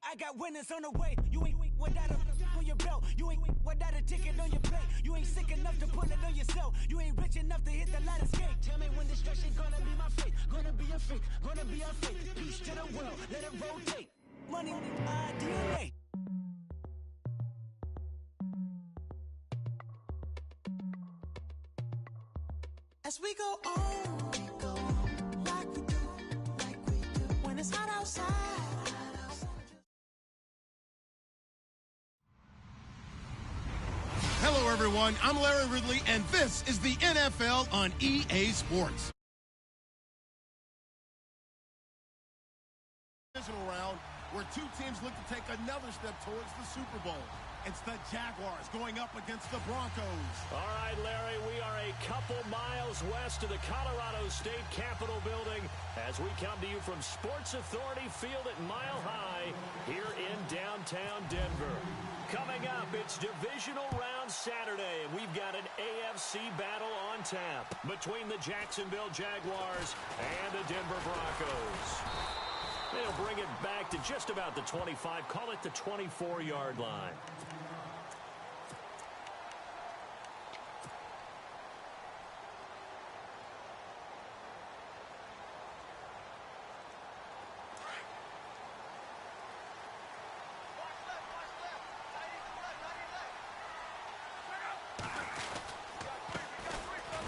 I got winners on the way. You ain't without a on your belt. You ain't without a ticket on your plate. You ain't sick enough to put it on yourself. You ain't rich enough to hit the ladder skate. Tell me when destruction gonna be my fate. Gonna be a fate. Gonna be a fate. Peace to the world. Let it rotate. Money, DNA. As we go on, like we do, when it's hot outside. Hello, everyone. I'm Larry Ridley, and this is the NFL on EA Sports. Divisional round, where two teams look to take another step towards the Super Bowl. It's the Jaguars going up against the Broncos. All right, Larry, we are a couple miles west of the Colorado State Capitol building as we come to you from Sports Authority Field at Mile High here in downtown Denver. Coming up, it's Divisional Round Saturday, and we've got an AFC battle on tap between the Jacksonville Jaguars and the Denver Broncos. They'll bring it back to just about the 25, call it the 24-yard line.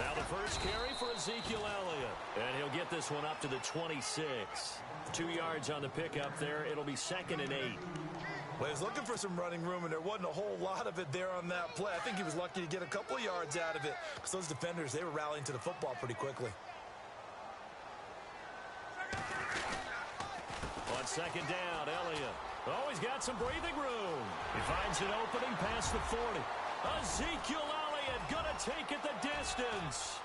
Now the first carry for Ezekiel Elliott, and he'll get this one up to the 26. 2 yards on the pickup there. It'll be 2nd and 8. Well, he was looking for some running room, and there wasn't a whole lot of it there on that play. I think he was lucky to get a couple of yards out of it because those defenders, they were rallying to the football pretty quickly. On 2nd down, Elliott. Oh, he's got some breathing room. He finds an opening past the 40. Ezekiel Elliott going to take it the distance.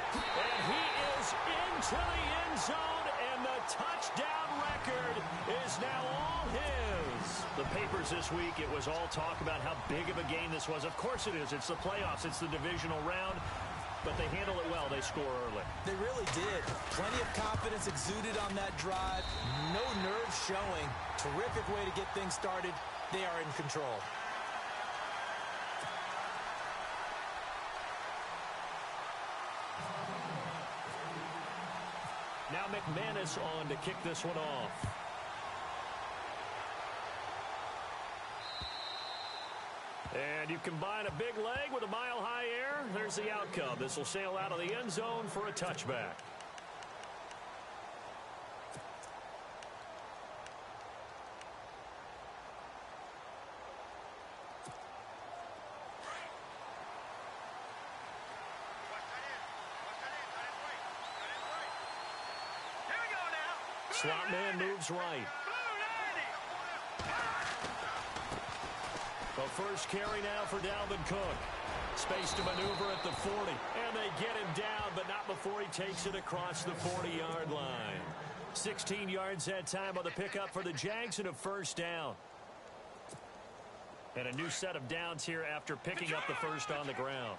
And he is into the end zone, and the touchdown record is now all his. The papers this week, it was all talk about how big of a game this was. Of course it is. It's the playoffs. It's the divisional round. But they handle it well. They score early. They really did. Plenty of confidence exuded on that drive. No nerves showing. Terrific way to get things started. They are in control. Now McManus on to kick this one off. And you combine a big leg with a mile-high air. There's the outcome. This will sail out of the end zone for a touchback. Slot man moves right. The first carry now for Dalvin Cook. Space to maneuver at the 40. And they get him down, but not before he takes it across the 40-yard line. 16 yards that time on the pickup for the Jags and a first down. And a new set of downs here after picking up the first on the ground.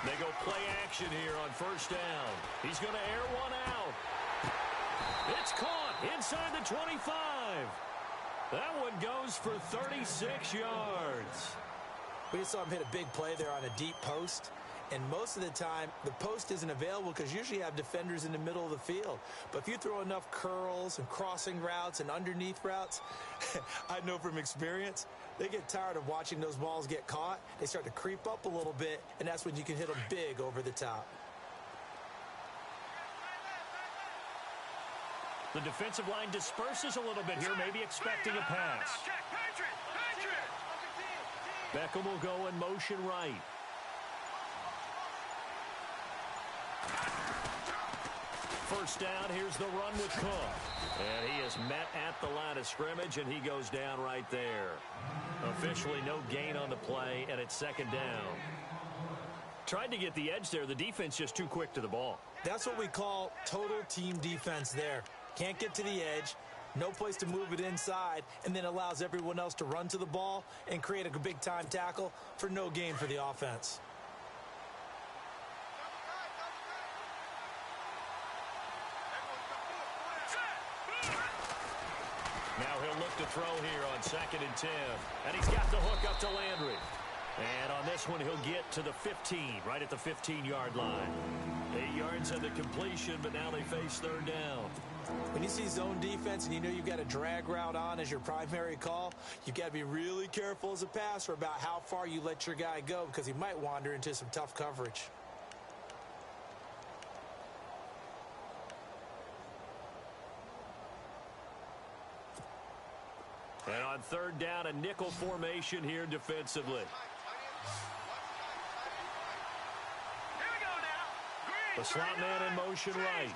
They go play action here on first down. He's going to air one out. It's caught inside the 25. That one goes for 36 yards. We just saw him hit a big play there on a deep post. And most of the time, the post isn't available because usually you have defenders in the middle of the field. But if you throw enough curls and crossing routes and underneath routes, I know from experience, they get tired of watching those balls get caught. They start to creep up a little bit, and that's when you can hit them big over the top. The defensive line disperses a little bit here, maybe expecting a pass. Beckham will go in motion right. First down, here's the run with Cook. And he is met at the line of scrimmage, and he goes down right there. Officially no gain on the play, and it's second down. Tried to get the edge there. The defense just too quick to the ball. That's what we call total team defense there. Can't get to the edge, no place to move it inside, and then allows everyone else to run to the ball and create a big-time tackle for no gain for the offense. Now he'll look to throw here on 2nd and 10. And he's got the hook up to Landry. And on this one, he'll get to the 15, right at the 15-yard line. 8 yards on the completion, but now they face 3rd down. When you see zone defense and you know you've got a drag route on as your primary call, you've got to be really careful as a passer about how far you let your guy go because he might wander into some tough coverage. And on 3rd down, a nickel formation here defensively. The slot man in motion right.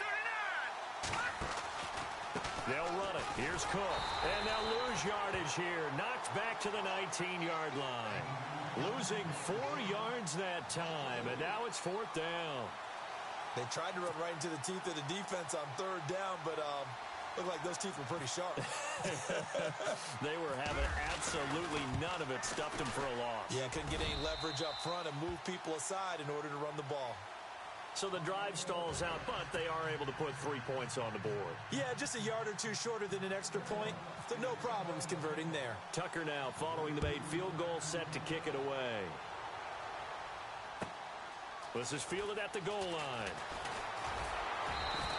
They'll run it. Here's Cook. And they'll lose yardage here. Knocked back to the 19-yard line. Losing 4 yards that time. And now it's 4th down. They tried to run right into the teeth of the defense on 3rd down, but looked like those teeth were pretty sharp. They were having absolutely none of it. Stuffed them for a loss. Yeah, couldn't get any leverage up front and move people aside in order to run the ball. So the drive stalls out, but they are able to put 3 points on the board. Yeah, just a yard or two shorter than an extra point, so no problems converting there. Tucker now following the made field goal, set to kick it away. This is fielded at the goal line.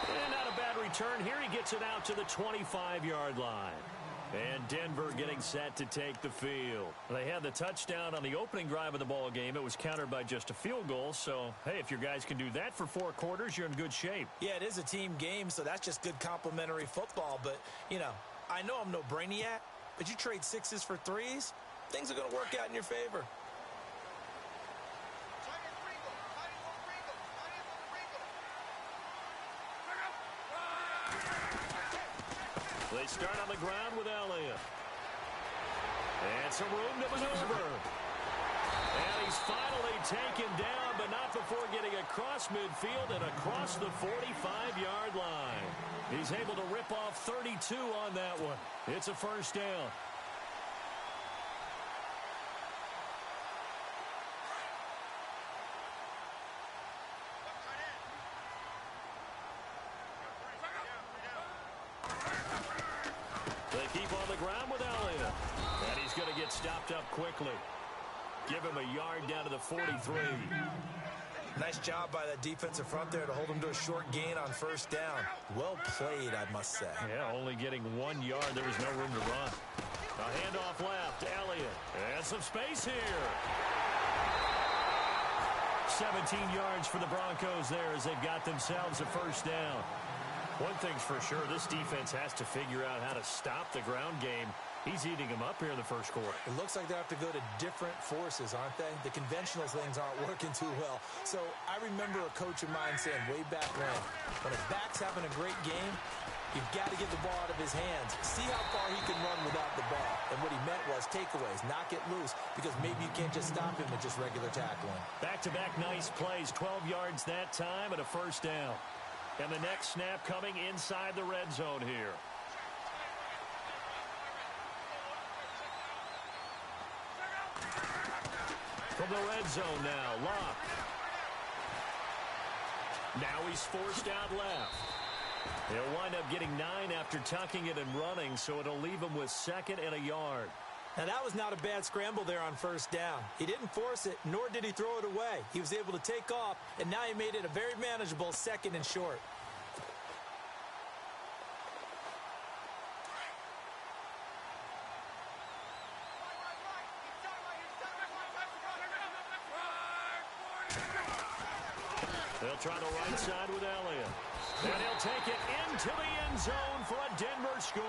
And not a bad return. Here he gets it out to the 25-yard line. And Denver getting set to take the field. They had the touchdown on the opening drive of the ball game. It was countered by just a field goal. So, hey, if your guys can do that for 4 quarters, you're in good shape. Yeah, it is a team game, so that's just good complimentary football. But, you know, I know I'm no brainiac, but you trade 6s for 3s, things are going to work out in your favor. They start on the ground with Elliott. And some room to maneuver. And he's finally taken down, but not before getting across midfield and across the 45-yard line. He's able to rip off 32 on that one. It's a 1st down. They keep on the ground with Elliott. And he's going to get stopped up quickly. Give him a yard down to the 43. Nice job by that defensive front there to hold him to a short gain on 1st down. Well played, I must say. Yeah, only getting 1 yard. There was no room to run. A handoff left. Elliott. And some space here. 17 yards for the Broncos there as they've got themselves a 1st down. One thing's for sure, this defense has to figure out how to stop the ground game. He's eating them up here in the 1st quarter. It looks like they have to go to different forces, aren't they? The conventional things aren't working too well. So I remember a coach of mine saying way back when a back's having a great game, you've got to get the ball out of his hands. See how far he can run without the ball. And what he meant was takeaways, not get loose, because maybe you can't just stop him with just regular tackling. Back-to-back nice plays, 12 yards that time and a 1st down. And the next snap coming inside the red zone here. From the red zone now, Locke. Now he's forced out left. He'll wind up getting 9 after tucking it and running, so it'll leave him with 2nd and a yard. Now, that was not a bad scramble there on 1st down. He didn't force it, nor did he throw it away. He was able to take off, and now he made it a very manageable 2nd and short. They'll try the right side with Elliott. And he'll take it into the end zone for a Denver score.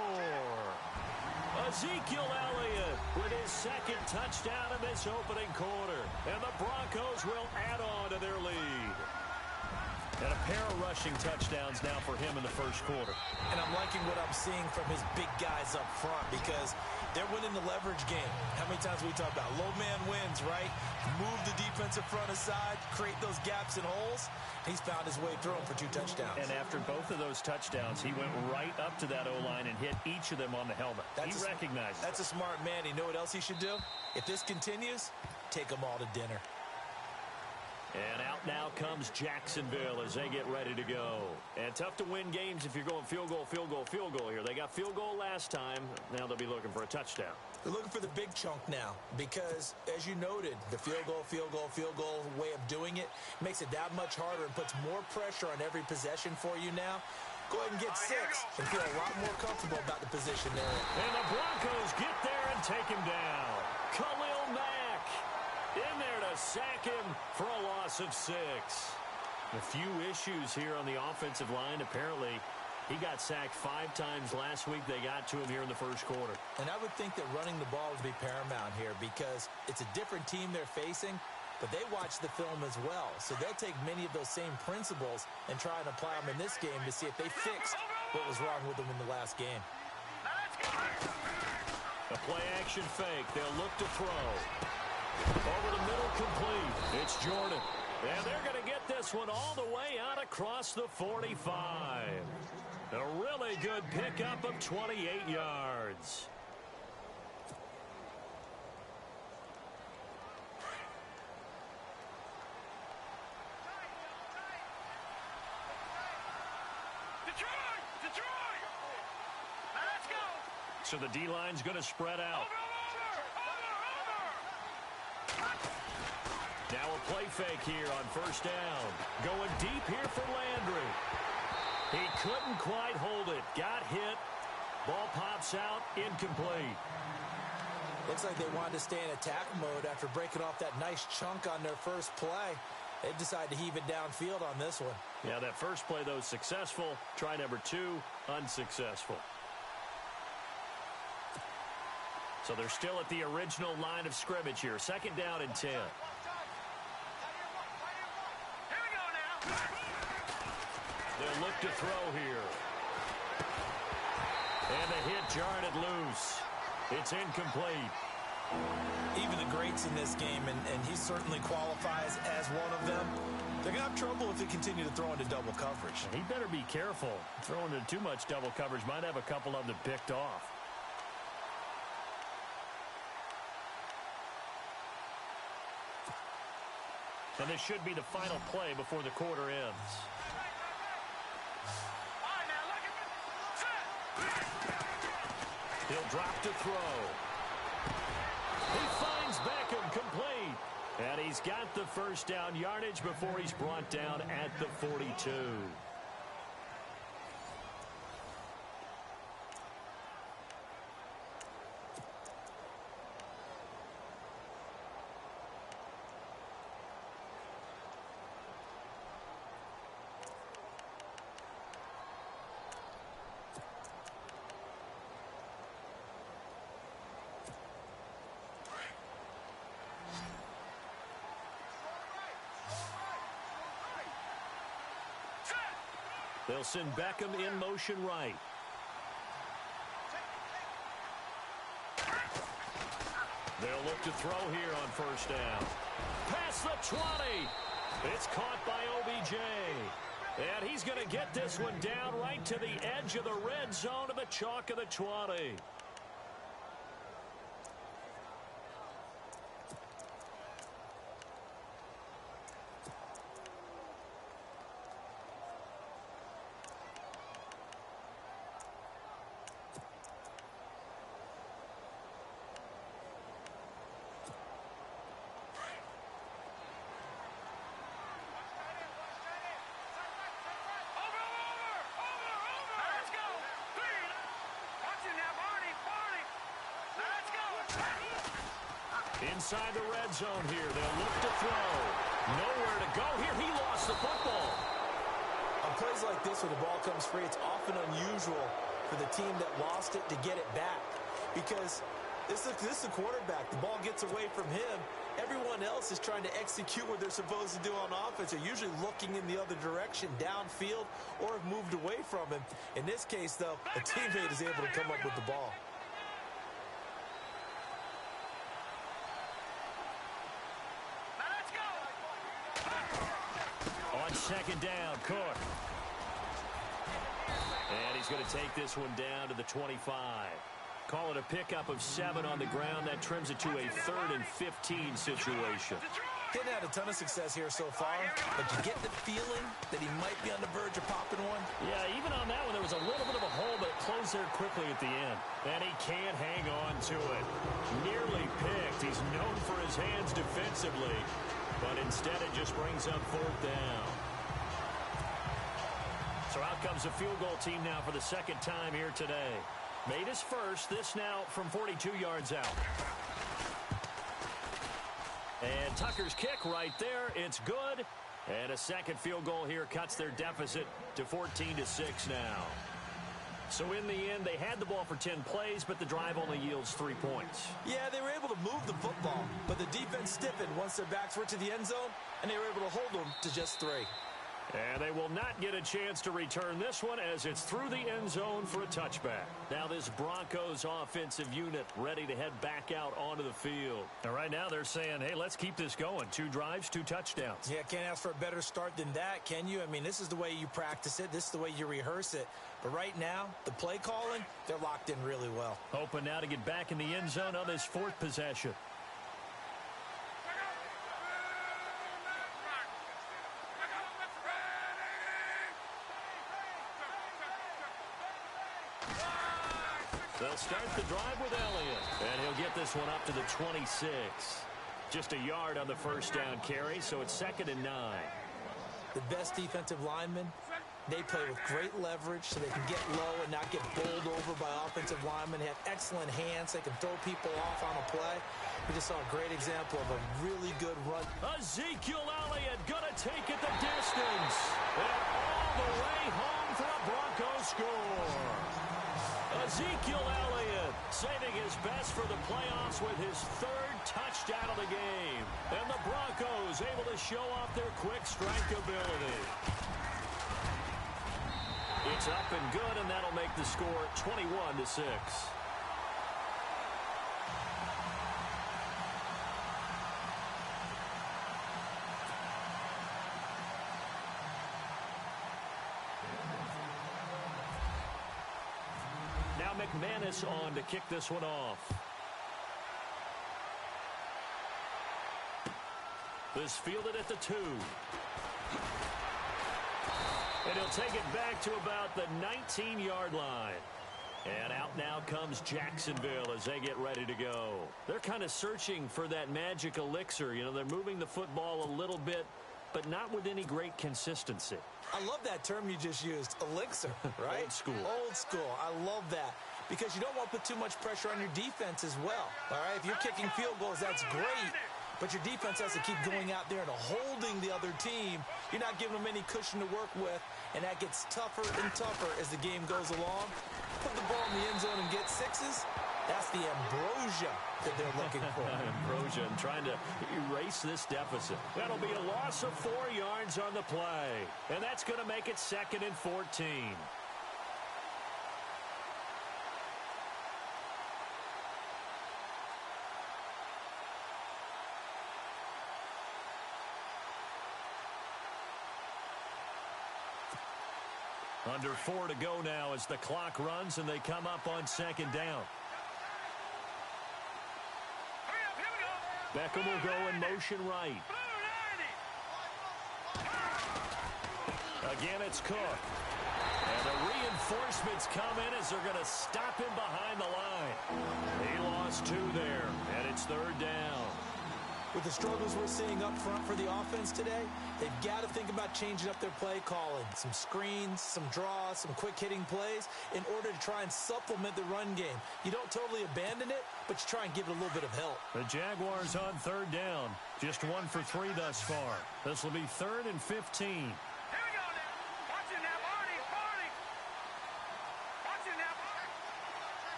Ezekiel Elliott with his 2nd touchdown in this opening quarter. And the Broncos will add on to their lead. And a pair of rushing touchdowns now for him in the first quarter. And I'm liking what I'm seeing from his big guys up front because they're winning the leverage game. How many times we talk about low man wins, right? Move the defensive front aside, create those gaps and holes. He's found his way through them for 2 touchdowns. And after both of those touchdowns, he went right up to that O-line and hit each of them on the helmet. He recognized it. That's a smart man. You know what else he should do? If this continues, take them all to dinner. And out now comes Jacksonville as they get ready to go. And tough to win games if you're going field goal, field goal, field goal here. They got field goal last time. Now they'll be looking for a touchdown. They're looking for the big chunk now because, as you noted, the field goal way of doing it makes it that much harder and puts more pressure on every possession for you now. Go ahead and get 6 and feel a lot more comfortable about the position there. And the Broncos get there and take him down. Khalil Mack in there to sack him for a loss of 6. A few issues here on the offensive line. Apparently, he got sacked 5 times last week. They got to him here in the first quarter. And I would think that running the ball would be paramount here because it's a different team they're facing, but they watch the film as well. So they'll take many of those same principles and try and apply them in this game to see if they fixed what was wrong with them in the last game. A play-action fake. They'll look to throw. Over the middle, complete. It's Jordan. And they're going to get this one all the way out across the 45. A really good pickup of 28 yards. Detroit! Now let's go! So the D-line's going to spread out. Now a play fake here on first down. Going deep here for Landry. He couldn't quite hold it. Got hit. Ball pops out. Incomplete. Looks like they wanted to stay in attack mode after breaking off that nice chunk on their first play. They decided to heave it downfield on this one. Yeah, that first play, though, successful. Try number 2, unsuccessful. So they're still at the original line of scrimmage here. Second down and 10. They'll look to throw here. And the hit jarred it loose. It's incomplete. Even the greats in this game, and he certainly qualifies as one of them, they're going to have trouble if they continue to throw into double coverage. He better be careful. Throwing into too much double coverage might have a couple of them picked off. And this should be the final play before the quarter ends. He'll drop to throw. He finds Beckham complete. And he's got the first down yardage before he's brought down at the 42. They'll send Beckham in motion right. They'll look to throw here on first down. Past the 20. It's caught by OBJ. And he's going to get this one down right to the edge of the red zone of the chalk of the 20. Inside the red zone here. They'll look to throw. Nowhere to go here. He lost the football. On plays like this where the ball comes free, it's often unusual for the team that lost it to get it back because This is the quarterback. The ball gets away from him. Everyone else is trying to execute what they're supposed to do on offense. They're usually looking in the other direction, downfield, or have moved away from him. In this case, though, a teammate is able to come up with the ball. On second down, Cook. And he's going to take this one down to the 25. Call it a pickup of 7 on the ground. That trims it to a 3rd and 15 situation. Didn't have a ton of success here so far, but you get the feeling that he might be on the verge of popping one. Yeah, even on that one, there was a little bit of a hole, but it closed there quickly at the end. And he can't hang on to it. Nearly picked. He's known for his hands defensively, but instead it just brings up 4th down. So out comes the field goal team now for the second time here today. Made his first, this now from 42 yards out. And Tucker's kick right there, it's good. And a second field goal here cuts their deficit to 14-6 now. So in the end, they had the ball for 10 plays, but the drive only yields 3 points. Yeah, they were able to move the football, but the defense stiffened once their backs were to the end zone, and they were able to hold them to just 3. And they will not get a chance to return this one as it's through the end zone for a touchback. Now this Broncos offensive unit ready to head back out onto the field. And right now they're saying, hey, let's keep this going. 2 drives, 2 touchdowns. Yeah, can't ask for a better start than that, can you? I mean, this is the way you practice it. This is the way you rehearse it. But right now, the play calling, they're locked in really well. Hoping now to get back in the end zone on this 4th possession. They'll start the drive with Elliott, and he'll get this one up to the 26. Just a yard on the first down carry, so it's 2nd and 9. The best defensive linemen, they play with great leverage so they can get low and not get bowled over by offensive linemen. They have excellent hands. They can throw people off on a play. We just saw a great example of a really good run. Ezekiel Elliott gonna take it the distance. And all the way home for a Broncos score. Ezekiel Elliott saving his best for the playoffs with his 3rd touchdown of the game. And the Broncos able to show off their quick strike ability. It's up and good, and that'll make the score 21-6. Now McManus on to kick this one off. This fielded at the 2. And he'll take it back to about the 19-yard line. And out now comes Jacksonville as they get ready to go. They're kind of searching for that magic elixir. You know, they're moving the football a little bit, but not with any great consistency. I love that term you just used, elixir, right? Old school. Old school. I love that because you don't want to put too much pressure on your defense as well. All right, if you're kicking field goals, that's great. But your defense has to keep going out there and holding the other team. You're not giving them any cushion to work with, and that gets tougher and tougher as the game goes along. Put the ball in the end zone and get 6s. That's the ambrosia that they're looking for. Ambrosia and trying to erase this deficit. That'll be a loss of 4 yards on the play. And that's going to make it 2nd and 14. Under 4 to go now as the clock runs and they come up on 2nd down. Beckham will go in motion right. Again, it's Cook. And the reinforcements come in as they're going to stop him behind the line. He lost 2 there, and it's 3rd down. With the struggles we're seeing up front for the offense today, they've got to think about changing up their play calling. Some screens, some draws, some quick-hitting plays in order to try and supplement the run game. You don't totally abandon it, but you try and give it a little bit of help. The Jaguars on 3rd down. Just 1 for 3 thus far. This will be 3rd and 15.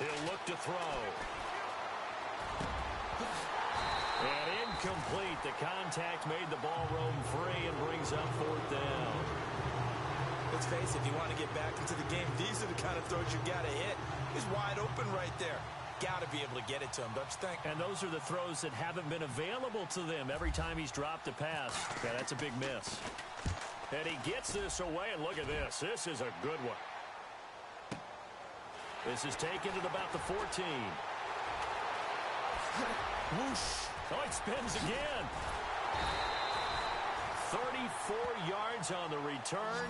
He'll look to throw. And incomplete. The contact made the ball roam free and brings up 4th down. Let's face it, if you want to get back into the game, these are the kind of throws you got to hit. He's wide open right there. Got to be able to get it to him, don't you think? And those are the throws that haven't been available to them every time he's dropped a pass. Yeah, that's a big miss. And he gets this away, and look at this. This is a good one. This is taken at about the 14. Whoosh. Oh, it spins again. 34 yards on the return,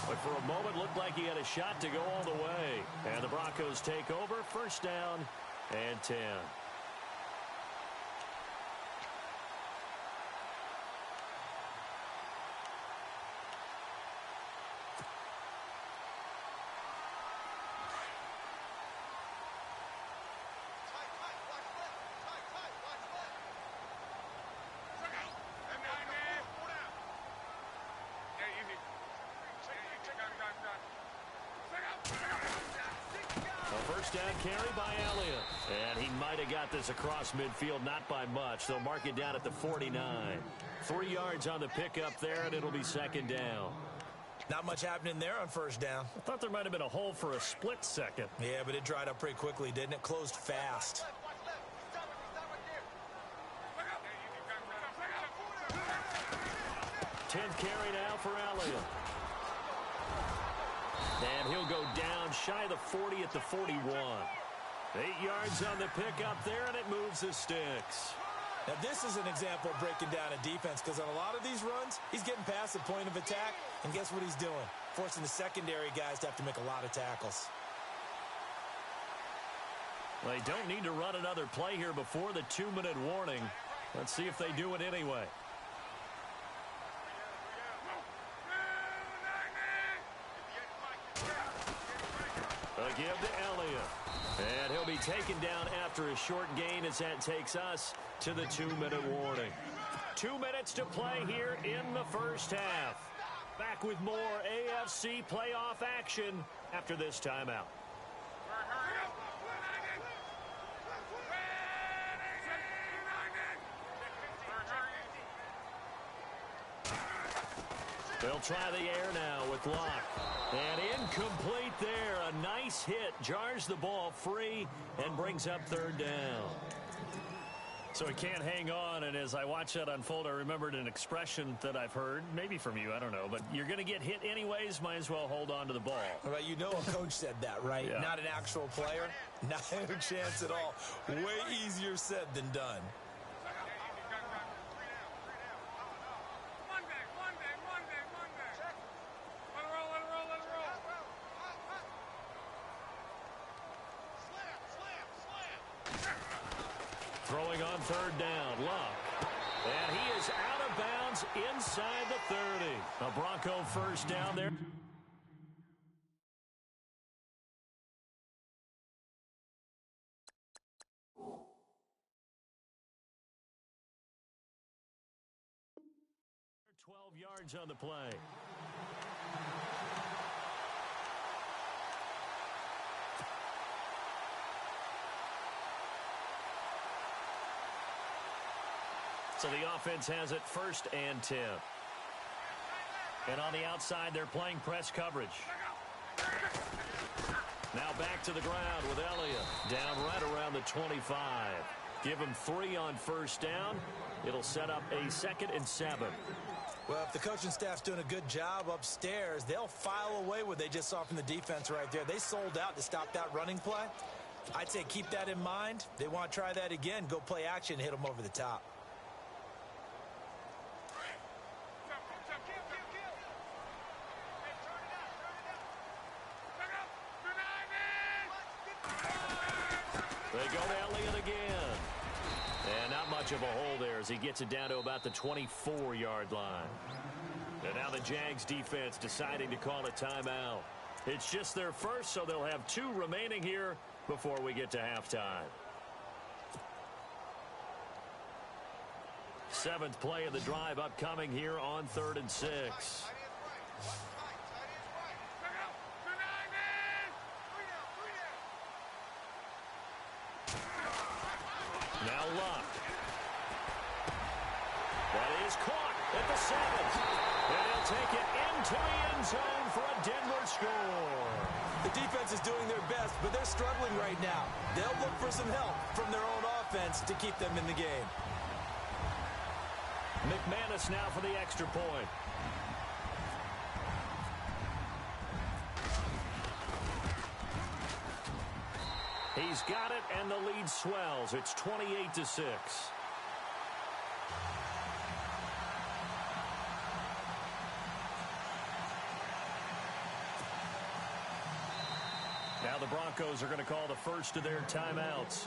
but for a moment looked like he had a shot to go all the way. And the Broncos take over, 1st down and 10. Down carry by Elliott. And he might have got this across midfield, not by much. They'll mark it down at the 49. 3 yards on the pickup there, and it'll be 2nd down. Not much happening there on 1st down. I thought there might have been a hole for a split second. Yeah, but it dried up pretty quickly, didn't it? Closed fast. 10th carry now for Elliott. And he'll go down shy of the 40 at the 41. 8 yards on the pickup there, and it moves the sticks. Now, this is an example of breaking down a defense, because on a lot of these runs, he's getting past the point of attack, and guess what he's doing? Forcing the secondary guys to have to make a lot of tackles. They don't need to run another play here before the 2-minute warning. Let's see if they do it anyway. A give to Elliott. And he'll be taken down after a short gain as that takes us to the 2-minute warning. 2 minutes to play here in the 1st half. Back with more AFC playoff action after this timeout. They'll try the air now with Locke. And incomplete there. A nice hit. Jars the ball free and brings up 3rd down. So he can't hang on, and as I watch that unfold, I remembered an expression that I've heard, maybe from you, I don't know, but you're going to get hit anyways, might as well hold on to the ball. Well, you know a coach said that, right? Yeah. Not an actual player. Not a chance at all. Way easier said than done. Throwing on 3rd down, Luck. And he is out of bounds inside the 30. A Bronco 1st down there. Yards on the play. So the offense has it 1st and 10. And on the outside, they're playing press coverage. Now back to the ground with Elliott. Down right around the 25. Give him 3 on 1st down. It'll set up a 2nd and 7. Well, if the coaching staff's doing a good job upstairs, they'll file away what they just saw from the defense right there. They sold out to stop that running play. I'd say keep that in mind. They want to try that again. Go play action, hit them over the top. They go to Elliott again. And not much of a hole there as he gets it down to about the 24-yard line. And now the Jags defense deciding to call a timeout. It's just their first, so they'll have 2 remaining here before we get to halftime. 7th play of the drive upcoming here on 3rd and 6. take it into the end zone for a Denver score. The defense is doing their best, but they're struggling right now. They'll look for some help from their own offense to keep them in the game. McManus now for the extra point. He's got it, and the lead swells. It's 28-6. Now the Broncos are going to call the first of their timeouts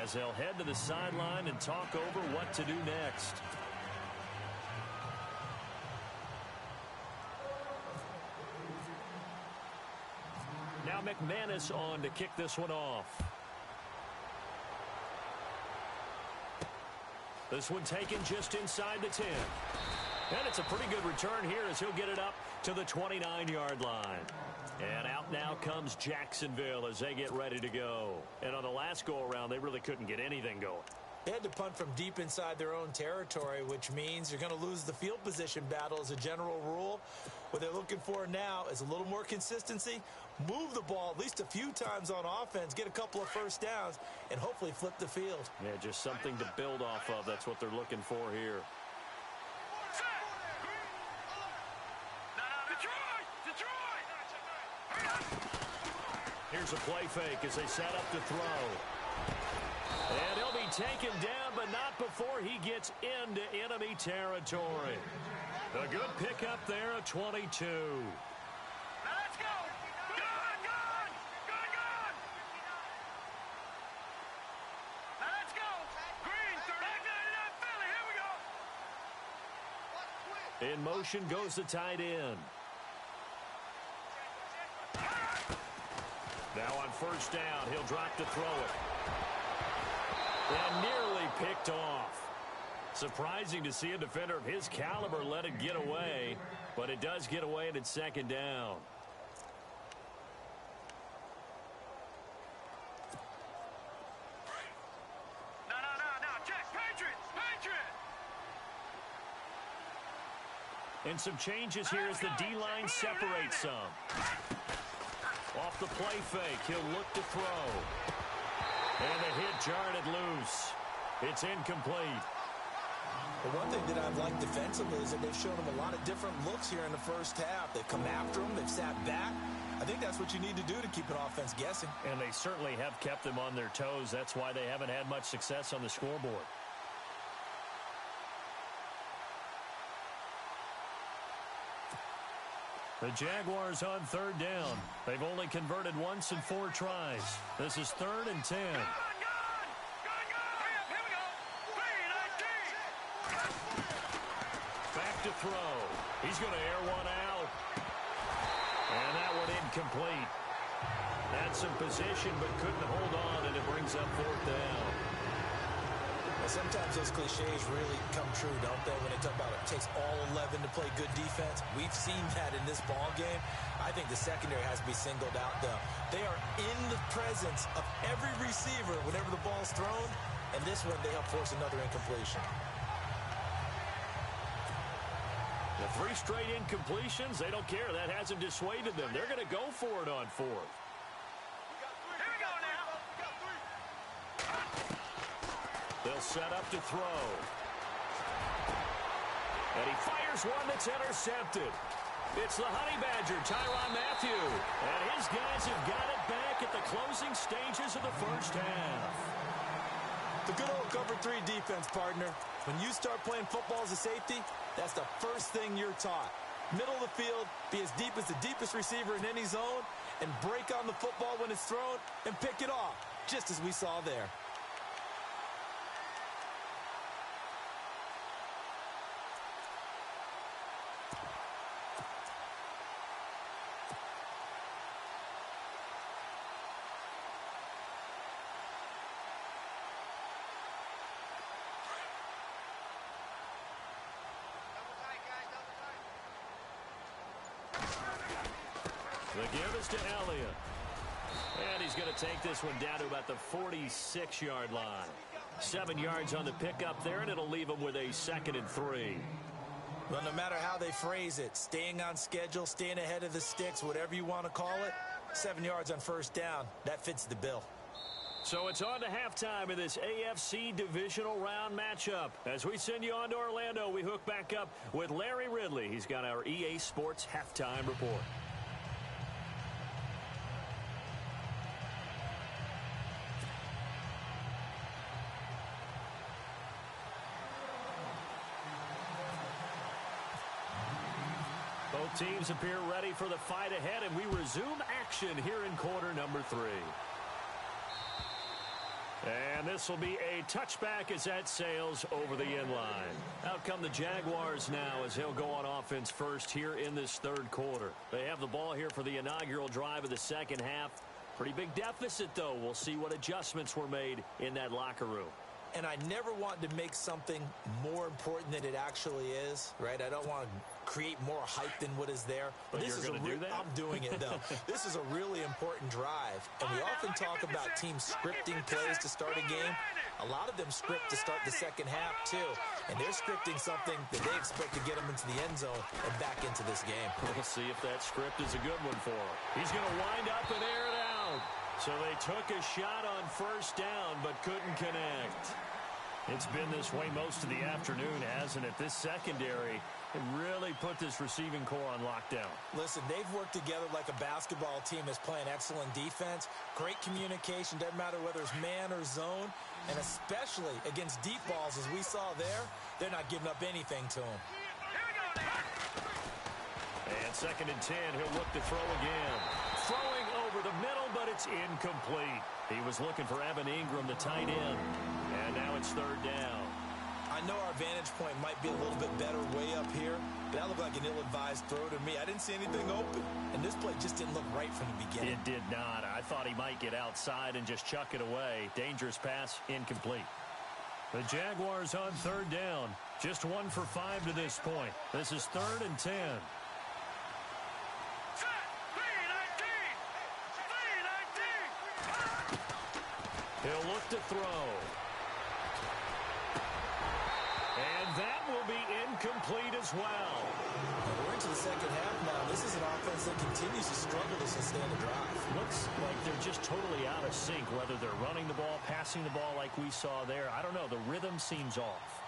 as they'll head to the sideline and talk over what to do next. Now McManus on to kick this one off. This one taken just inside the 10. And it's a pretty good return here as he'll get it up to the 29-yard line. And out now comes Jacksonville as they get ready to go. And on the last go-around, they really couldn't get anything going. They had to punt from deep inside their own territory, which means you're going to lose the field position battle as a general rule. What they're looking for now is a little more consistency, move the ball at least a few times on offense, get a couple of first downs, and hopefully flip the field. Yeah, just something to build off of. That's what they're looking for here. Here's a play fake as they set up to throw. And he'll be taken down, but not before he gets into enemy territory. A good pickup there at 22. Let's go! Gun! Let's go! Green, 39, Philly, here we go! In motion goes the tight end. Now on first down, he'll drop to throw it. And nearly picked off. Surprising to see a defender of his caliber let it get away, but it does get away and it's second down. No, Jack, Patriot! And some changes here as the D-line separates some. Off the play fake, he'll look to throw. And the hit jarred it loose. It's incomplete. The one thing that I've liked defensively is that they've shown him a lot of different looks here in the first half. They've come after him. They've sat back. I think that's what you need to do to keep an offense guessing. And they certainly have kept them on their toes. That's why they haven't had much success on the scoreboard. The Jaguars on third down. They've only converted once in 4 tries. This is 3rd and 10. Gun! Here we go! 3-19! Back to throw. He's going to air one out. And that one incomplete. Had some position but couldn't hold on, and it brings up 4th down. Well, sometimes those cliches really come true, don't they, when they talk about it takes all 11 to play good defense. We've seen that in this ball game. I think the secondary has to be singled out, though. They are in the presence of every receiver whenever the ball's thrown, and this one they help force another incompletion. The 3 straight incompletions, they don't care. That hasn't dissuaded them. They're going to go for it on 4th. Here we go now! They'll set up to throw. And he fires one that's intercepted. It's the Honey Badger, Tyrann Mathieu. And his guys have got it back at the closing stages of the first half. The good old cover 3 defense, partner. When you start playing football as a safety, that's the first thing you're taught. Middle of the field, be as deep as the deepest receiver in any zone, and break on the football when it's thrown and pick it off, just as we saw there. The give is to Elliott. And he's going to take this one down to about the 46-yard line. 7 yards on the pickup there, and it'll leave him with a 2nd and 3. Well, no matter how they phrase it, staying on schedule, staying ahead of the sticks, whatever you want to call it, 7 yards on first down, that fits the bill. So it's on to halftime in this AFC divisional round matchup. As we send you on to Orlando, we hook back up with Larry Ridley. He's got our EA Sports halftime report. Both teams appear ready for the fight ahead, and we resume action here in quarter number 3. And this will be a touchback as that sails over the end line. Out come the Jaguars now as he'll go on offense first here in this third quarter. They have the ball here for the inaugural drive of the second half. Pretty big deficit, though. We'll see what adjustments were made in that locker room. And I never want to make something more important than it actually is, right? I don't want to create more hype than what is there. But this is do that? I'm doing it, though. This is a really important drive. And we often talk about teams scripting plays to start a game. A lot of them script to start the second half, too. And they're scripting something that they expect to get them into the end zone and back into this game. We'll see if that script is a good one for him. He's going to wind up and air it out. So they took a shot on first down, but couldn't connect. It's been this way most of the afternoon, hasn't it? This secondary really put this receiving core on lockdown. Listen, they've worked together like a basketball team that's playing excellent defense. Great communication, doesn't matter whether it's man or zone. And especially against deep balls, as we saw there, they're not giving up anything to them. And 2nd and 10, he'll look to throw again. Throwing over the middle, but it's incomplete. He was looking for Evan Ingram, the tight end. And now it's 3rd down. I know our vantage point might be a little bit better way up here, but that looked like an ill-advised throw to me. I didn't see anything open, and this play just didn't look right from the beginning. It did not. I thought he might get outside and just chuck it away. Dangerous pass, incomplete. The Jaguars on 3rd down. Just 1 for 5 to this point. This is 3rd and 10. He'll look to throw. And that will be incomplete as well. We're into the second half now. This is an offense that continues to struggle to sustain a drive. Looks like they're just totally out of sync, whether they're running the ball, passing the ball like we saw there. I don't know. The rhythm seems off.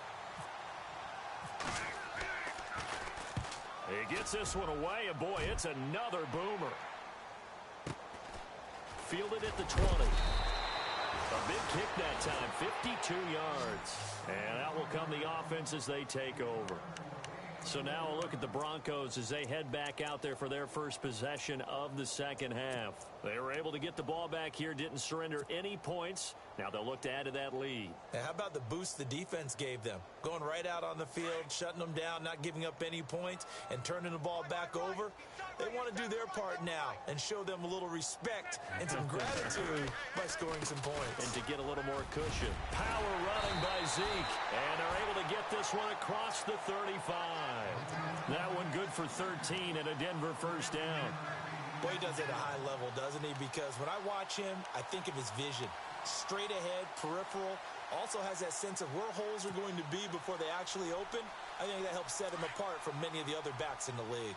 He gets this one away, and boy, it's another boomer. Fielded at the 20. A big kick that time, 52 yards. And out will come the offense as they take over. So now a look at the Broncos as they head back out there for their first possession of the second half. They were able to get the ball back here, didn't surrender any points. Now they'll look to add to that lead. Now, how about the boost the defense gave them? Going right out on the field, shutting them down, not giving up any points, and turning the ball back over. They want to do their part now and show them a little respect and some gratitude by scoring some points. And to get a little more cushion. Power running by Zeke. And they're able to get this one across the 35. That one good for 13 and a Denver first down. Boy, he does it at a high level, doesn't he? Because when I watch him, I think of his vision. Straight ahead, peripheral. Also has that sense of where holes are going to be before they actually open. I think that helps set him apart from many of the other backs in the league.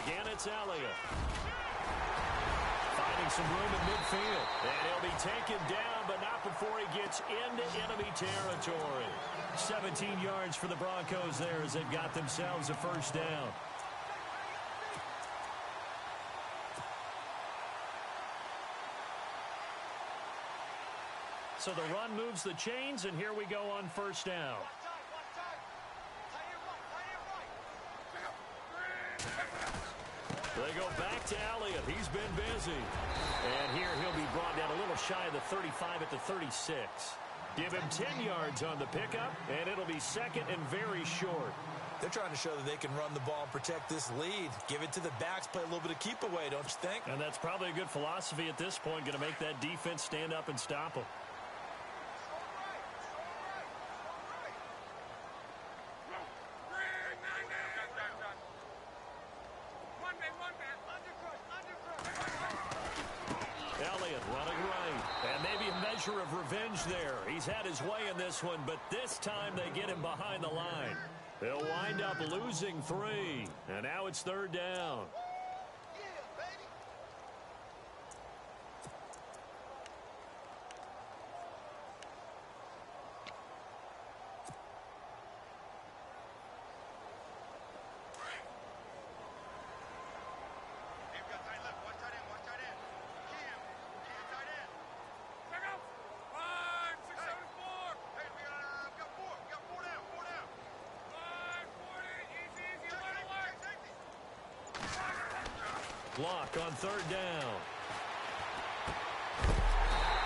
Again, it's Elliott. Finding some room in midfield. And he'll be taken down, but not before he gets into enemy territory. 17 yards for the Broncos there as they've got themselves a first down. So the run moves the chains, and here we go on first down. They go back to Elliott. He's been busy. And here he'll be brought down a little shy of the 35 at the 36. Give him 10 yards on the pickup, and it'll be second and very short. They're trying to show that they can run the ball and protect this lead. Give it to the backs, play a little bit of keep away, don't you think? And that's probably a good philosophy at this point, going to make that defense stand up and stop them. culture of revenge there. He's had his way in this one, but this time they get him behind the line. They'll wind up losing 3, and now it's 3rd down. Block on 3rd down.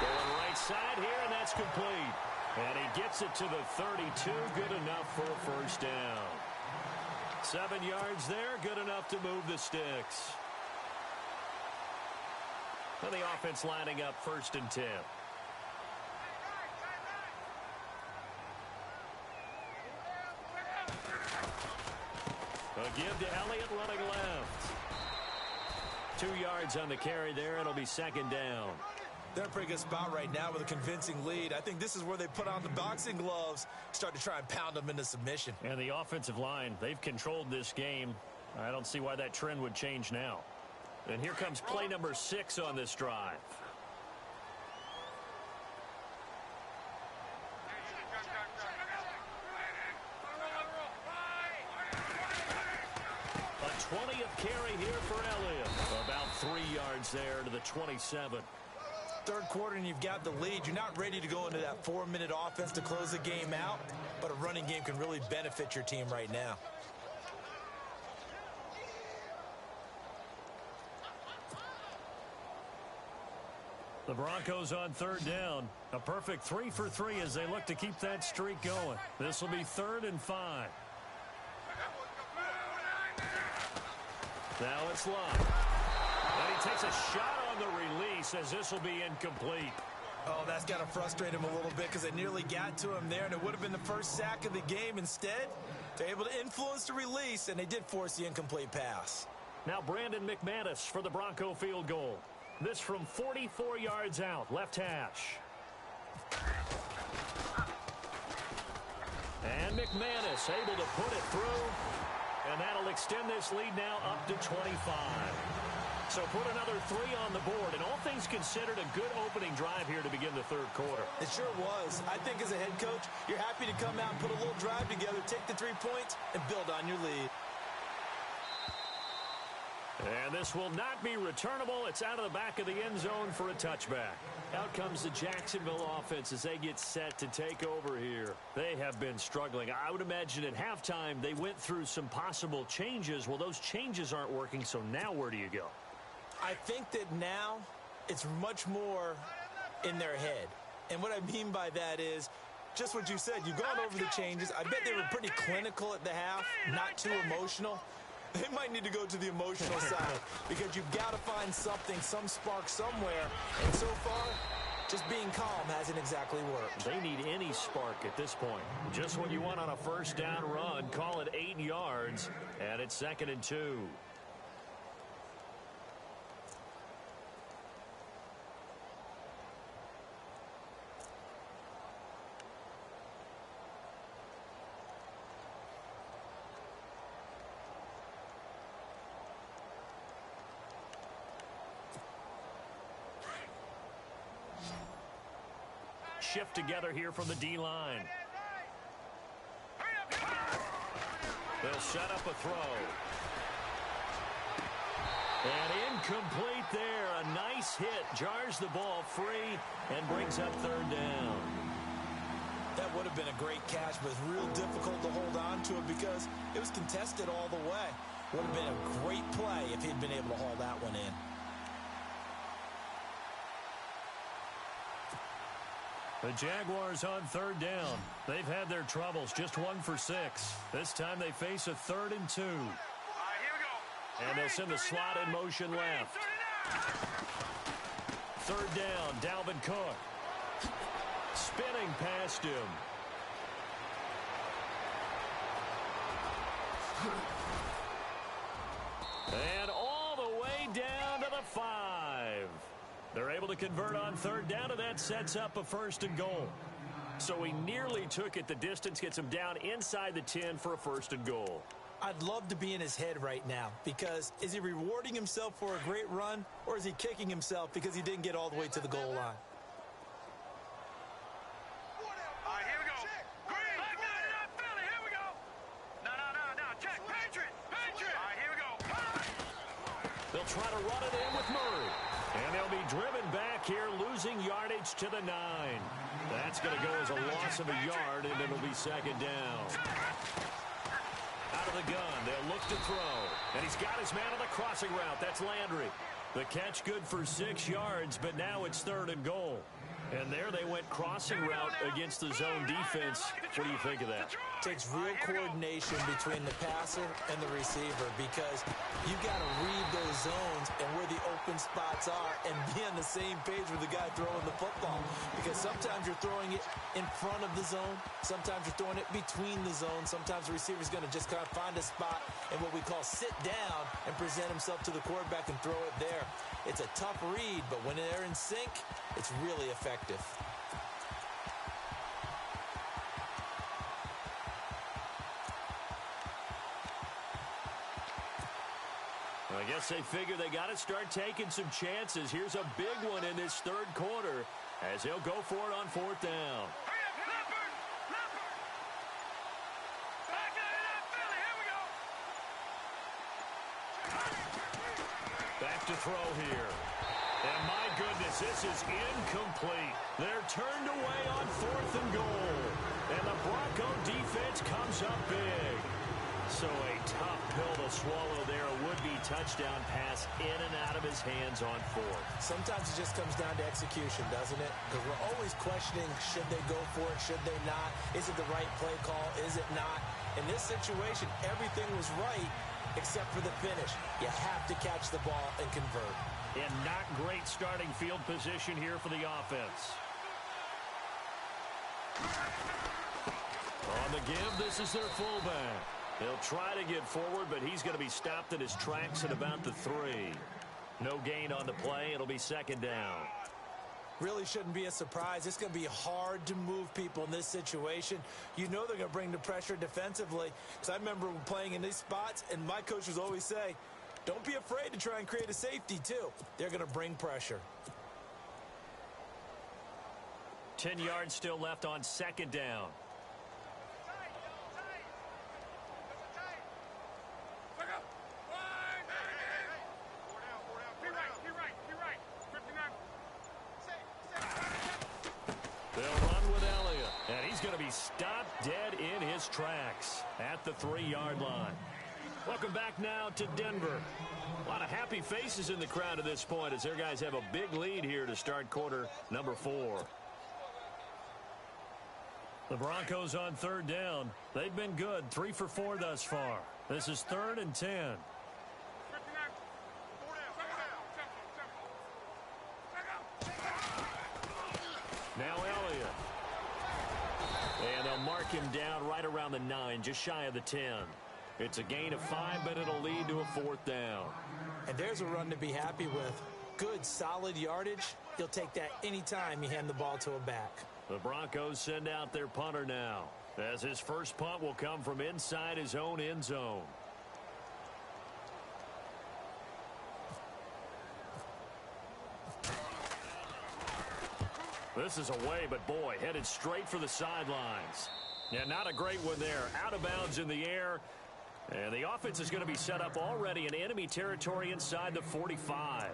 Going right side here, and that's complete. And he gets it to the 32. Good enough for a 1st down. 7 yards there, good enough to move the sticks. And the offense lining up 1st and 10. A give to Elliott running left. 2 yards on the carry there. It'll be 2nd down. They're in a pretty good spot right now with a convincing lead. I think this is where they put on the boxing gloves, start to try and pound them into submission. And the offensive line, they've controlled this game. I don't see why that trend would change now. And here comes play number 6 on this drive. A 20th carry here for Elliott. About 3 yards there to the 27. 3rd quarter and you've got the lead. You're not ready to go into that 4-minute offense to close the game out, but a running game can really benefit your team right now. The Broncos on 3rd down. A perfect 3 for 3 as they look to keep that streak going. This will be 3rd and 5. Now it's locked. And he takes a shot on the release as this will be incomplete. Oh, that's got to frustrate him a little bit because they nearly got to him there, and it would have been the first sack of the game. Instead, they're able to influence the release, and they did force the incomplete pass. Now Brandon McManus for the Bronco field goal. This from 44 yards out, left hash. And McManus able to put it through. And that'll extend this lead now up to 25. So put another 3 on the board. And all things considered, a good opening drive here to begin the 3rd quarter. It sure was. I think as a head coach, you're happy to come out and put a little drive together, take the 3 points, and build on your lead. And this will not be returnable. It's out of the back of the end zone for a touchback. Out comes the Jacksonville offense as they get set to take over here. They have been struggling. I would imagine at halftime they went through some possible changes. Well, those changes aren't working, so now where do you go? I think that now it's much more in their head. And what I mean by that is just what you said. You've gone over the changes. I bet they were pretty clinical at the half, not too emotional. They might need to go to the emotional side because you've got to find something, some spark somewhere. And so far, just being calm hasn't exactly worked. They need any spark at this point. Just what you want on a 1st down run. Call it 8 yards, and it's 2nd and 2. Shift together here from the D-line. They'll set up a throw. And incomplete there. A nice hit. Jars the ball free and brings up 3rd down. That would have been a great catch, but it's real difficult to hold on to it because it was contested all the way. Would have been a great play if he'd been able to haul that one in. The Jaguars on 3rd down. They've had their troubles, just 1 for 6. This time they face a 3rd and 2. All right, here we go. And they'll send the slot in motion left. 3rd down, Dalvin Cook. Spinning past him. And all the way down to the 5. They're able to convert on third down, and that sets up a 1st and goal. So he nearly took it the distance, gets him down inside the 10 for a 1st and goal. I'd love to be in his head right now, because is he rewarding himself for a great run, or is he kicking himself because he didn't get all the way to the goal line? All right, here we go. Green. No, Philly. Here we go. No. Check. Patriot. All right, here we go. They'll try to run it in with Murray. And they'll be driven back here, losing yardage to the 9. That's going to go as a loss of a yard, and it'll be 2nd down. Out of the gun, they'll look to throw. And he's got his man on the crossing route. That's Landry. The catch good for 6 yards, but now it's 3rd and goal. And there they went crossing route against the zone defense. What do you think of that? Takes real coordination between the passer and the receiver, because you got to read those zones and where the open spots are and be on the same page with the guy throwing the football. Because sometimes you're throwing it in front of the zone. Sometimes you're throwing it between the zones. Sometimes the receiver's going to just kind of find a spot and what we call sit down and present himself to the quarterback and throw it there. It's a tough read, but when they're in sync, it's really effective. I guess they figure they got to start taking some chances. Here's a big one in this 3rd quarter as he'll go for it on 4th down. Back to throw here. And my goodness, this is incomplete. They're turned away on 4th and goal. And the Bronco defense comes up big. So a tough pill to swallow there. A would-be touchdown pass in and out of his hands on 4th. Sometimes it just comes down to execution, doesn't it? Because we're always questioning, should they go for it, should they not? Is it the right play call, is it not? In this situation, everything was right except for the finish. You have to catch the ball and convert. And not great starting field position here for the offense. On the give, this is their fullback. He'll try to get forward, but he's going to be stopped in his tracks at about the 3. No gain on the play. It'll be 2nd down. Really shouldn't be a surprise. It's going to be hard to move people in this situation. You know they're going to bring the pressure defensively. Because I remember playing in these spots, and my coaches always say, don't be afraid to try and create a safety, too. They're going to bring pressure. 10 yards still left on 2nd down. They'll run with Elliott, and he's going to be stopped dead in his tracks at the 3-yard line. Welcome back now to Denver. A lot of happy faces in the crowd at this point as their guys have a big lead here to start quarter number 4. The Broncos on 3rd down. They've been good, 3 for 4 thus far. This is 3rd and 10. Now Elliott. And they'll mark him down right around the 9, just shy of the 10. It's a gain of 5, but it'll lead to a 4th down. And there's a run to be happy with. Good, solid yardage. You'll take that anytime you hand the ball to a back. The Broncos send out their punter now, as his first punt will come from inside his own end zone. This is away, but boy, headed straight for the sidelines. Yeah, not a great one there. Out of bounds in the air. And the offense is going to be set up already in enemy territory inside the 45.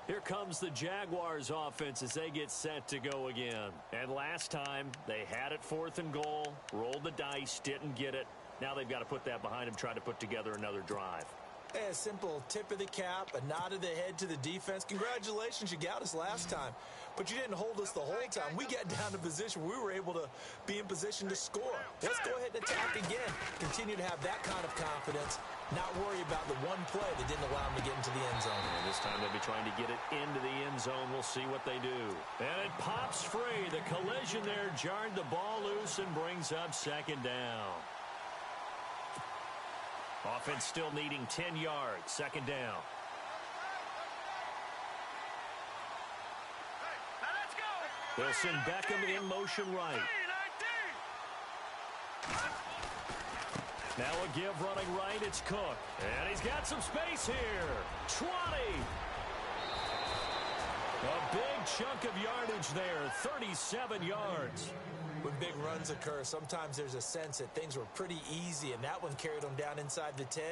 Here comes the Jaguars offense as they get set to go again. And last time, they had it 4th and goal, rolled the dice, didn't get it. Now they've got to put that behind them, try to put together another drive. Hey, a simple tip of the cap, a nod of the head to the defense. Congratulations, you got us last time. But you didn't hold us the whole time. We got down to position where we were able to be in position to score. Let's go ahead and attack again. Continue to have that kind of confidence. Not worry about the one play that didn't allow them to get into the end zone. And this time they'll be trying to get it into the end zone. We'll see what they do. And it pops free. The collision there jarred the ball loose and brings up 2nd down. Offense still needing 10 yards. 2nd down. They'll send Beckham in motion right. Now a give running right, it's Cook. And he's got some space here. 20. A big chunk of yardage there, 37 yards. When big runs occur, sometimes there's a sense that things were pretty easy, and that one carried them down inside the 10.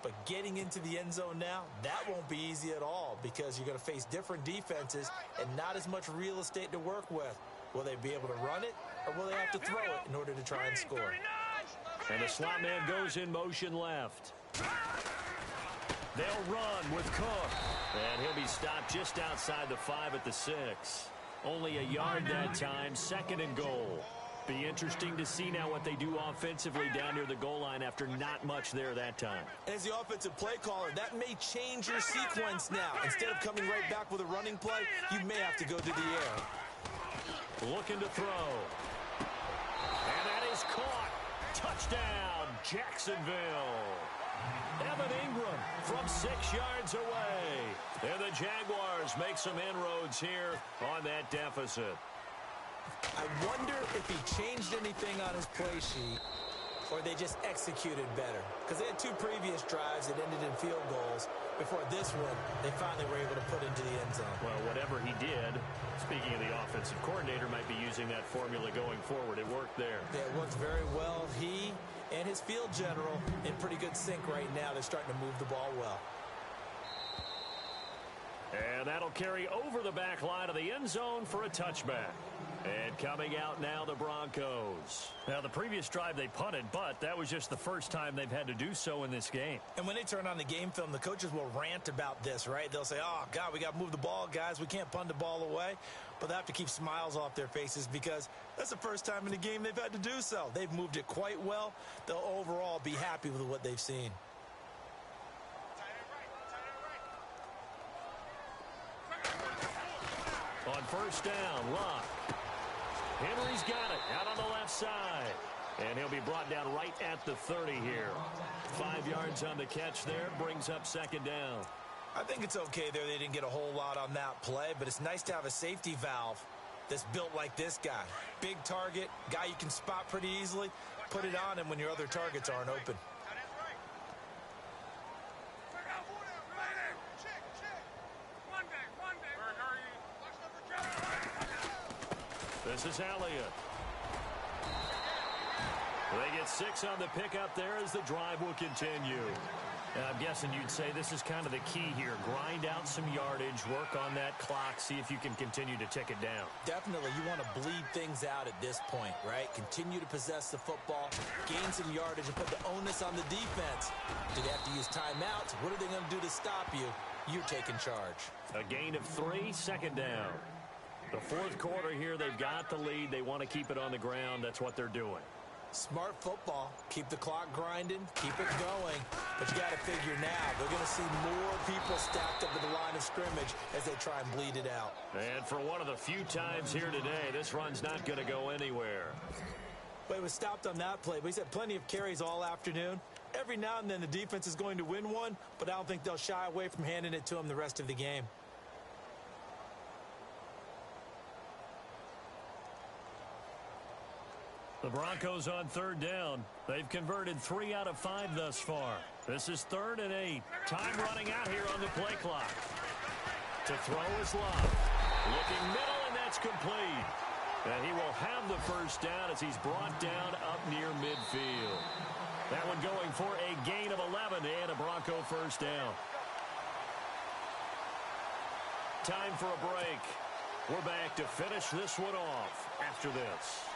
But getting into the end zone now, that won't be easy at all because you're going to face different defenses and not as much real estate to work with. Will they be able to run it, or will they have to throw it in order to try and score? And the slot man goes in motion left. They'll run with Cook. And he'll be stopped just outside the 5 at the 6. Only a yard that time, 2nd and goal. Be interesting to see now what they do offensively down near the goal line after not much there that time. As the offensive play caller, that may change your sequence now. Instead of coming right back with a running play, you may have to go to the air. Looking to throw. And that is caught. Touchdown, Jacksonville. Evan Ingram from 6 yards away. And the Jaguars make some inroads here on that deficit. I wonder if he changed anything on his play sheet or they just executed better. Because they had 2 previous drives that ended in field goals. Before this one, they finally were able to put into the end zone. Well, whatever he did, speaking of the offensive coordinator, might be using that formula going forward. It worked there. Yeah, it worked very well. He and his field general in pretty good sync right now. They're starting to move the ball well. And that'll carry over the back line of the end zone for a touchback. And coming out now, the Broncos. Now, the previous drive they punted, but that was just the first time they've had to do so in this game. And when they turn on the game film, the coaches will rant about this, right? They'll say, oh, God, we got to move the ball, guys. We can't punt the ball away. But they have to keep smiles off their faces because that's the first time in the game they've had to do so. They've moved it quite well. They'll overall be happy with what they've seen. On first down, Luck. Henry's got it out on the left side. And he'll be brought down right at the 30 here. 5 yards on the catch there, brings up 2nd down. I think it's okay there. They didn't get a whole lot on that play, but it's nice to have a safety valve that's built like this guy. Big target, guy you can spot pretty easily. Put it on him when your other targets aren't open. This is Elliott. They get 6 on the pickup there as the drive will continue. And I'm guessing you'd say this is kind of the key here. Grind out some yardage, work on that clock, see if you can continue to tick it down. Definitely. You want to bleed things out at this point, right? Continue to possess the football, gain some yardage, and put the onus on the defense. Do they have to use timeouts? What are they going to do to stop you? You're taking charge. A gain of 3, 2nd down. The 4th quarter here, they've got the lead. They want to keep it on the ground. That's what they're doing. Smart football. Keep the clock grinding. Keep it going. But you got to figure now, they're going to see more people stacked up at the line of scrimmage as they try and bleed it out. And for one of the few times here today, this run's not going to go anywhere. But it was stopped on that play. But he's had plenty of carries all afternoon. Every now and then the defense is going to win one, but I don't think they'll shy away from handing it to him the rest of the game. The Broncos on 3rd down. They've converted 3 out of 5 thus far. This is 3rd and 8. Time running out here on the play clock. To throw is Love. Looking middle, and that's complete. And he will have the first down as he's brought down up near midfield. That one going for a gain of 11 and a Bronco first down. Time for a break. We're back to finish this one off after this.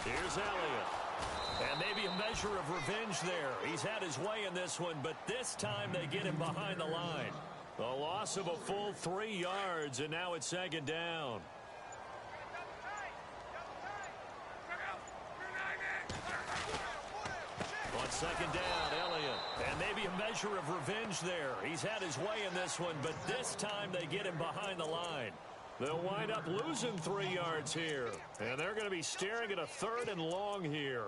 Here's Elliott. And maybe a measure of revenge there. He's had his way in this one, but this time they get him behind the line. The loss of a full 3 yards, and now it's 2nd down. On 2nd down, Elliott. And maybe a measure of revenge there. He's had his way in this one, but this time they get him behind the line. They'll wind up losing 3 yards here. And they're going to be staring at a 3rd and long here.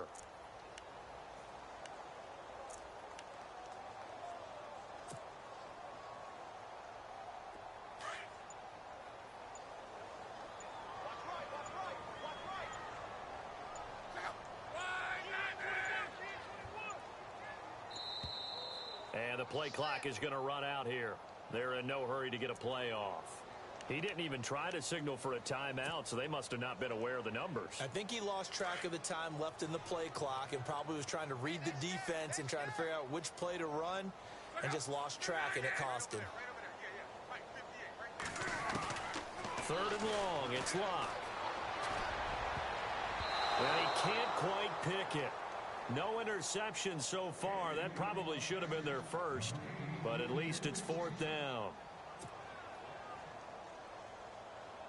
And the play clock is going to run out here. They're in no hurry to get a play off. He didn't even try to signal for a timeout, so they must have not been aware of the numbers. I think he lost track of the time left in the play clock and probably was trying to read the defense and trying to figure out which play to run and just lost track, and it cost him. 3rd and long. It's Locke. And he can't quite pick it. No interception so far. That probably should have been their first, but at least it's 4th down.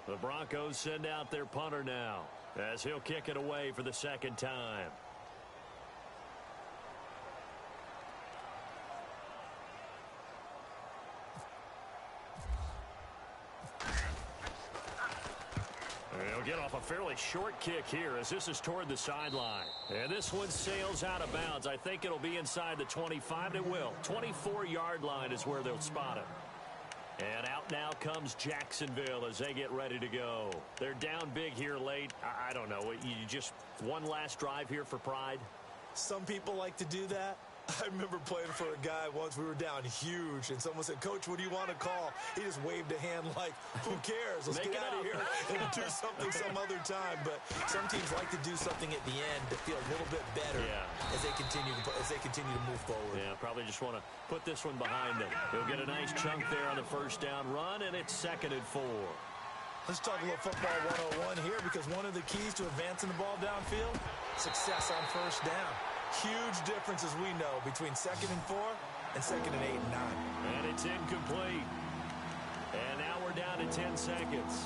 The Broncos send out their punter now as he'll kick it away for the 2nd time. He'll get off a fairly short kick here as this is toward the sideline. And this one sails out of bounds. I think it'll be inside the 25. It will. 24-yard line is where they'll spot it. And out now comes Jacksonville as they get ready to go. They're down big here late. I don't know. You just one last drive here for pride? Some people like to do that. I remember playing for a guy once. We were down huge, and someone said, "Coach, what do you want to call?" He just waved a hand like, "Who cares? Let's get out of here and do something some other time." But some teams like to do something at the end to feel a little bit better as they continue to move forward. Yeah, probably just want to put this one behind them. He'll get a nice chunk there on the 1st down run, and it's 2nd and 4. Let's talk a little football 101 here, because one of the keys to advancing the ball downfield, success on 1st down. Huge difference, as we know, between 2nd and 4 and 2nd and 8 and 9. And it's incomplete. And now we're down to 10 seconds.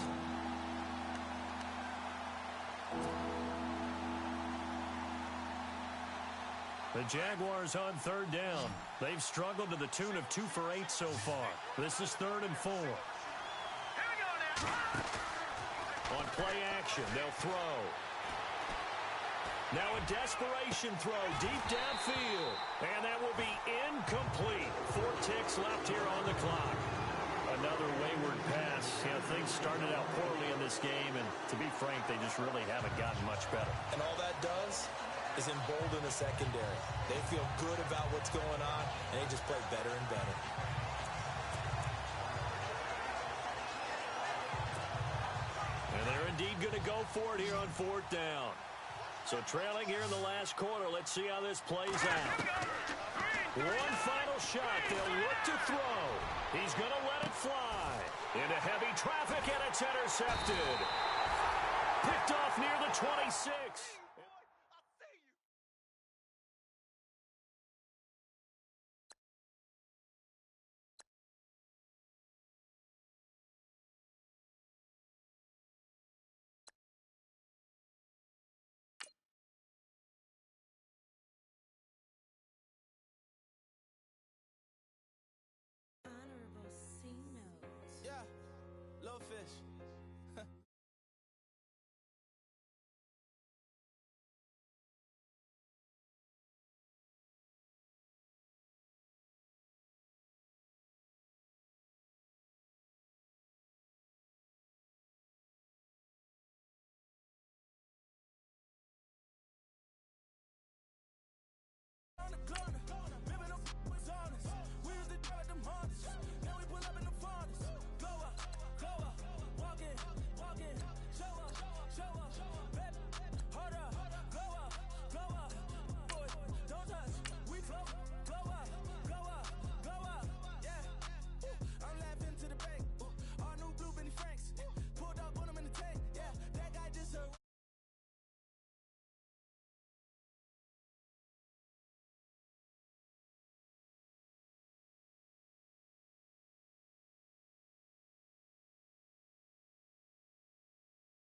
The Jaguars on 3rd down. They've struggled to the tune of 2 for 8 so far. This is 3rd and 4. Here we go now. On play action, they'll throw. Now a desperation throw deep downfield. And that will be incomplete. 4 ticks left here on the clock. Another wayward pass. You know, things started out poorly in this game, and to be frank, they just really haven't gotten much better. And all that does is embolden the secondary. They feel good about what's going on, and they just play better and better. And they're indeed going to go for it here on 4th down. So trailing here in the last quarter. Let's see how this plays out. One final shot. They'll look to throw. He's going to let it fly. Into heavy traffic, and it's intercepted. Picked off near the 26. Honorable C note. Yeah, low fish.